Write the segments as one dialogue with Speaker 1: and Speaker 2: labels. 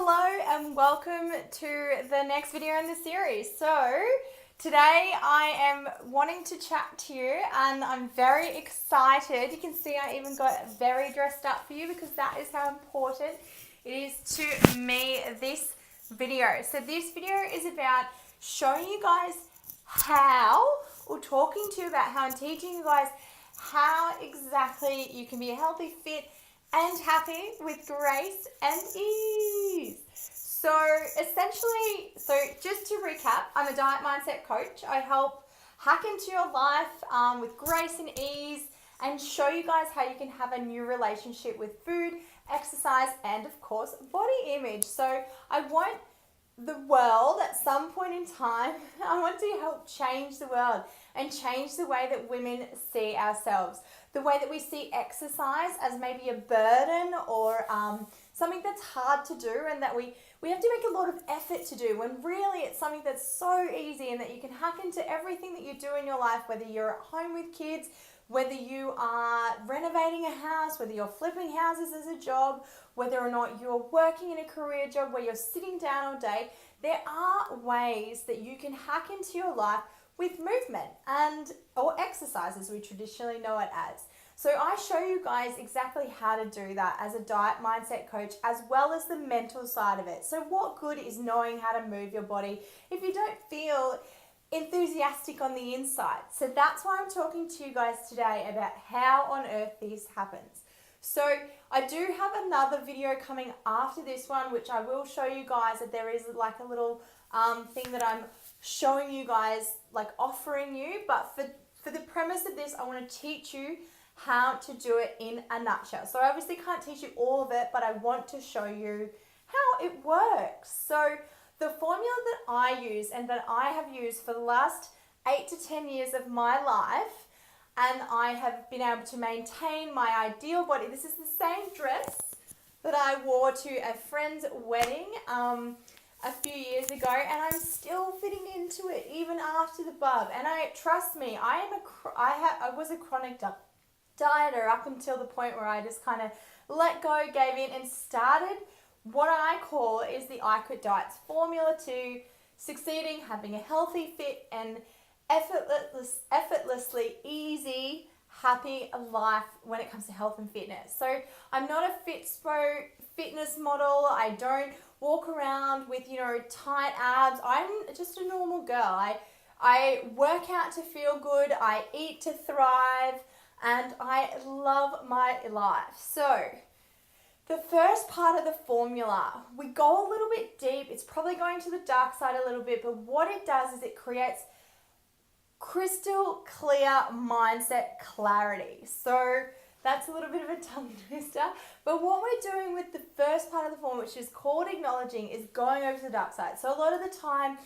Speaker 1: Hello and welcome to the next video in the series. So today I am wanting to chat to you and I'm very excited. You can see I even got very dressed up for you because that is how important it is to me, this video. So this video is about showing you guys how, or talking to you about how, and teaching you guys how exactly you can be a healthy, fit and happy with grace and ease. So essentially, just to recap, I'm a diet mindset coach. I help hack into your life with grace and ease and show you guys how you can have a new relationship with food, exercise, and of course, body image. So I want the world at some point in time, I want to help change the world and change the way that women see ourselves. The way that we see exercise as maybe a burden or something that's hard to do and that we have to make a lot of effort to do, when really it's something that's so easy and that you can hack into everything that you do in your life, whether you're at home with kids, whether you are renovating a house, whether you're flipping houses as a job, whether or not you're working in a career job where you're sitting down all day. There are ways that you can hack into your life with movement or exercise as we traditionally know it as. So I show you guys exactly how to do that as a diet mindset coach, as well as the mental side of it. So what good is knowing how to move your body if you don't feel enthusiastic on the inside? So that's why I'm talking to you guys today about how on earth this happens. So I do have another video coming after this one, which I will show you guys that there is like a little thing that I'm showing you guys, like offering you. But for the premise of this, I want to teach you how to do it in a nutshell. So I obviously can't teach you all of it, but I want to show you how it works. So the formula that I use and that I have used for the last 8 to 10 years of my life, and I have been able to maintain my ideal body. This is the same dress that I wore to a friend's wedding a few years ago, and I'm still fitting into it even after the bub. And trust me, I was a chronic dieter up until the point where I just kind of let go, gave in, and started what I call is the I Quit Diet's formula to succeeding, having a healthy, fit, and effortlessly easy, happy life when it comes to health and fitness. So I'm not a fitness model. I don't walk around with, tight abs. I'm just a normal girl. I work out to feel good. I eat to thrive. And I love my life. So the first part of the formula, we go a little bit deep. It's probably going to the dark side a little bit, but what it does is it creates crystal clear mindset clarity. So that's a little bit of a tongue twister. But what we're doing with the first part of the form, which is called acknowledging, is going over to the dark side. So a lot of the time,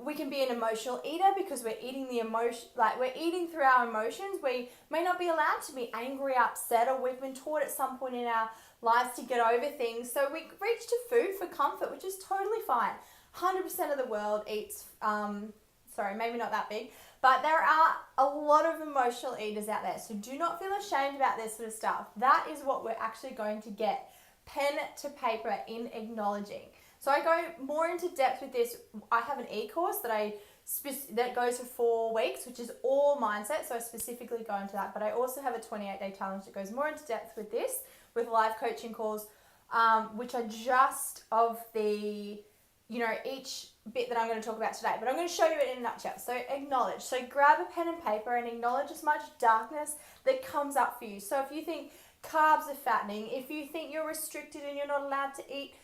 Speaker 1: we can be an emotional eater because we're eating we're eating through our emotions. We may not be allowed to be angry, upset, or we've been taught at some point in our lives to get over things. So we reach to food for comfort, which is totally fine. 100% of the world eats, maybe not that big, but there are a lot of emotional eaters out there. So do not feel ashamed about this sort of stuff. That is what we're actually going to get pen to paper in acknowledging. So I go more into depth with this. I have an e-course that goes for 4 weeks, which is all mindset. So I specifically go into that. But I also have a 28-day challenge that goes more into depth with this, with live coaching calls, which are just of the, each bit that I'm going to talk about today. But I'm going to show you it in a nutshell. So acknowledge. So grab a pen and paper and acknowledge as much darkness that comes up for you. So if you think carbs are fattening, if you think you're restricted and you're not allowed to eat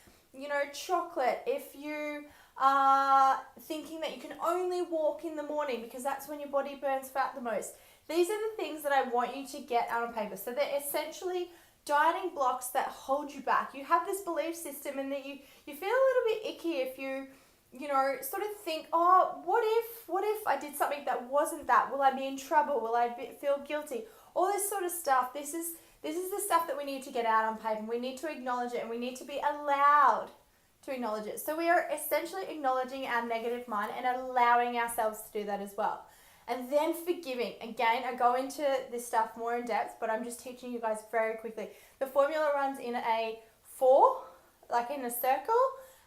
Speaker 1: chocolate, if you are thinking that you can only walk in the morning because that's when your body burns fat the most. These are the things that I want you to get out on paper. So they're essentially dieting blocks that hold you back. You have this belief system and that you feel a little bit icky if you sort of think, oh, what if I did something that wasn't that? Will I be in trouble? Will I feel guilty? All this sort of stuff. This is the stuff that we need to get out on paper. We need to acknowledge it and we need to be allowed to acknowledge it. So we are essentially acknowledging our negative mind and allowing ourselves to do that as well. And then forgiving. Again, I go into this stuff more in depth, but I'm just teaching you guys very quickly. The formula runs in a 4 like in a circle,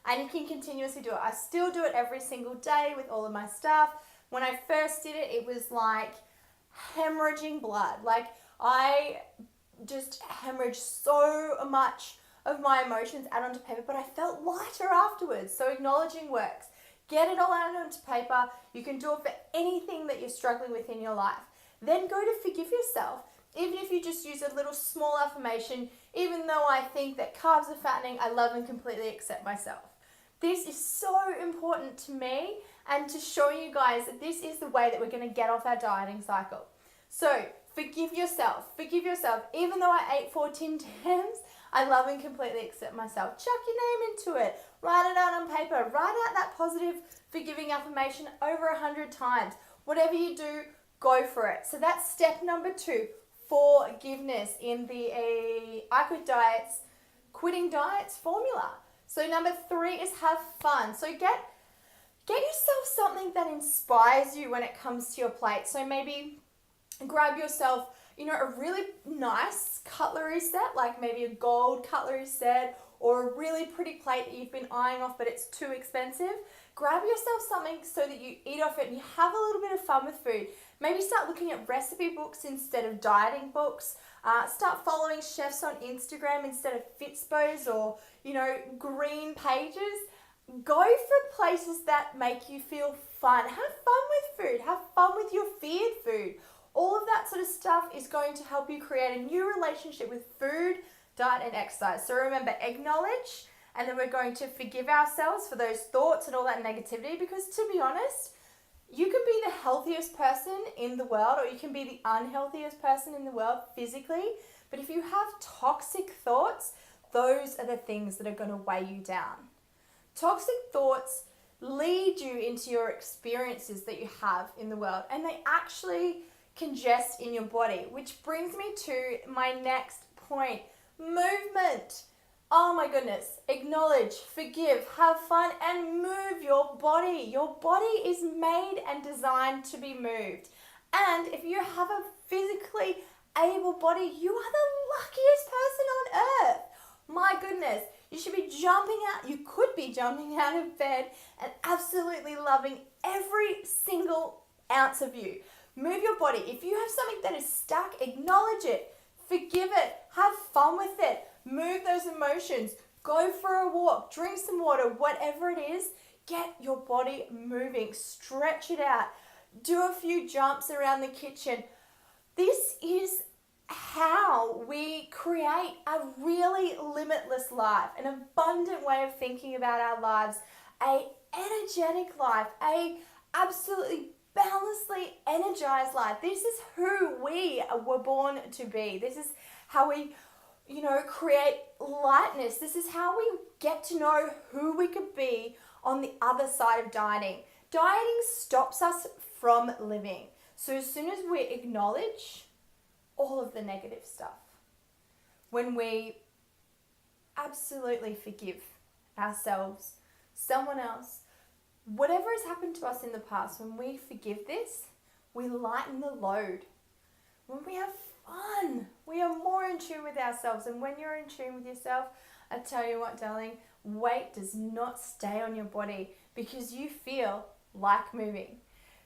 Speaker 1: and you can continuously do it. I still do it every single day with all of my stuff. When I first did it, it was like hemorrhaging blood. Like I just hemorrhaged so much of my emotions out onto paper, but I felt lighter afterwards. So acknowledging works. Get it all out onto paper. You can do it for anything that you're struggling with in your life. Then go to forgive yourself. Even if you just use a little small affirmation, even though I think that carbs are fattening, I love and completely accept myself. This is so important to me and to show you guys that this is the way that we're going to get off our dieting cycle. So forgive yourself. Forgive yourself. Even though I ate 4 Tim Tams, I love and completely accept myself. Chuck your name into it. Write it out on paper. Write out that positive, forgiving affirmation over 100 times. Whatever you do, go for it. So that's step number 2, forgiveness in the I Quit Diets, quitting diets formula. So number 3 is have fun. So get yourself something that inspires you when it comes to your plate. So maybe grab yourself, a really nice cutlery set, like maybe a gold cutlery set or a really pretty plate that you've been eyeing off but it's too expensive. Grab yourself something so that you eat off it and you have a little bit of fun with food. Maybe start looking at recipe books instead of dieting books. Start following chefs on Instagram instead of Fitspos or, green pages. Go for places that make you feel fun. Have fun with food. Have fun with your feared food. All of that sort of stuff is going to help you create a new relationship with food, diet, and exercise. So remember, acknowledge, and then we're going to forgive ourselves for those thoughts and all that negativity, because to be honest, you can be the healthiest person in the world or you can be the unhealthiest person in the world physically, but if you have toxic thoughts, those are the things that are going to weigh you down. Toxic thoughts lead you into your experiences that you have in the world, and they actually congest in your body, which brings me to my next point. Movement. Oh my goodness. Acknowledge, forgive, have fun, and move your body. Your body is made and designed to be moved. And if you have a physically able body, you are the luckiest person on earth. My goodness. You should be you could be jumping out of bed and absolutely loving every single ounce of you. Move your body. If you have something that is stuck, acknowledge it, forgive it, have fun with it, move those emotions, go for a walk, drink some water, whatever it is, get your body moving, stretch it out, do a few jumps around the kitchen. This is how we create a really limitless life, an abundant way of thinking about our lives, a energetic life, a absolutely balancedly energized life. This is who we were born to be. This is how we, create lightness. This is how we get to know who we could be on the other side of dieting. Dieting stops us from living. So as soon as we acknowledge all of the negative stuff, when we absolutely forgive ourselves, someone else, whatever has happened to us in the past, when we forgive this, we lighten the load. When we have fun, we are more in tune with ourselves. And when you're in tune with yourself, I tell you what, darling, weight does not stay on your body because you feel like moving.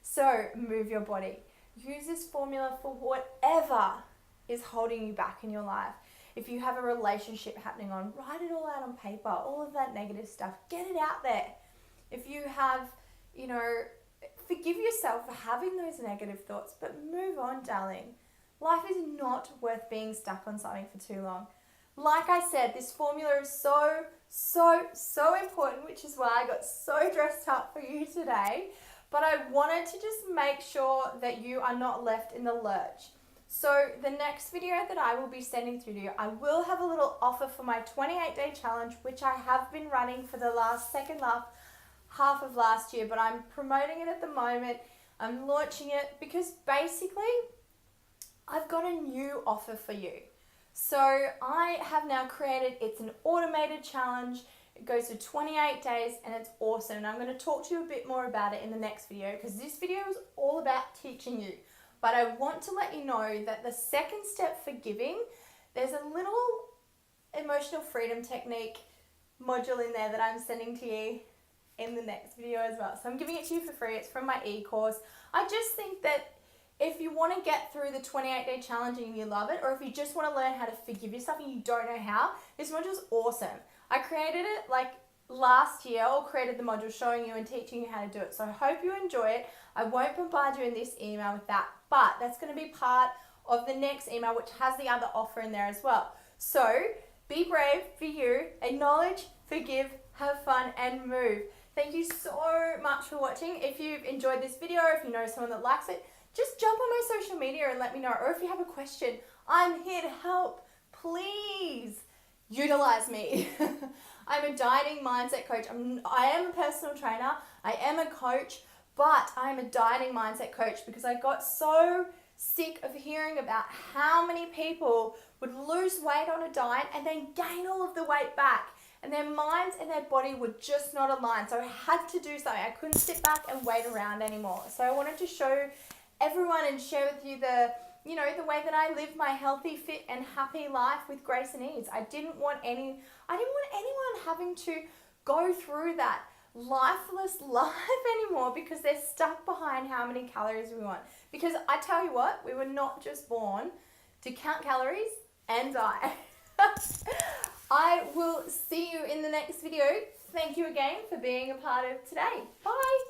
Speaker 1: So move your body. Use this formula for whatever is holding you back in your life. If you have a relationship happening on, write it all out on paper, all of that negative stuff, get it out there. If you have, forgive yourself for having those negative thoughts, but move on, darling. Life is not worth being stuck on something for too long. Like I said, this formula is so, so, so important, which is why I got so dressed up for you today. But I wanted to just make sure that you are not left in the lurch. So the next video that I will be sending through to you, I will have a little offer for my 28-day challenge, which I have been running for the second half of last year, but I'm promoting it at the moment. I'm launching it because basically I've got a new offer for you. So I have now created, it's an automated challenge. It goes for 28 days and it's awesome. And I'm going to talk to you a bit more about it in the next video because this video is all about teaching you. But I want to let you know that the second step for giving, there's a little emotional freedom technique module in there that I'm sending to you in the next video as well. So I'm giving it to you for free. It's from my e-course. I just think that if you want to get through the 28-day challenge and you love it, or if you just want to learn how to forgive yourself and you don't know how, this module is awesome. I created it like last year, or created the module showing you and teaching you how to do it. So I hope you enjoy it. I won't bombard you in this email with that, but that's going to be part of the next email, which has the other offer in there as well. So be brave for you, acknowledge, forgive, have fun, and move. Thank you so much for watching. If you've enjoyed this video, or if you know someone that likes it, just jump on my social media and let me know. Or if you have a question, I'm here to help. Please utilize me. I'm a dieting mindset coach. I am a personal trainer. I am a coach, but I'm a dieting mindset coach because I got so sick of hearing about how many people would lose weight on a diet and then gain all of the weight back, and their minds and their body were just not aligned. So I had to do something. I couldn't sit back and wait around anymore. So I wanted to show everyone and share with you the way that I live my healthy, fit, and happy life with grace and ease. I didn't want anyone having to go through that lifeless life anymore because they're stuck behind how many calories we want. Because I tell you what, we were not just born to count calories and die. I will see you in the next video. Thank you again for being a part of today. Bye.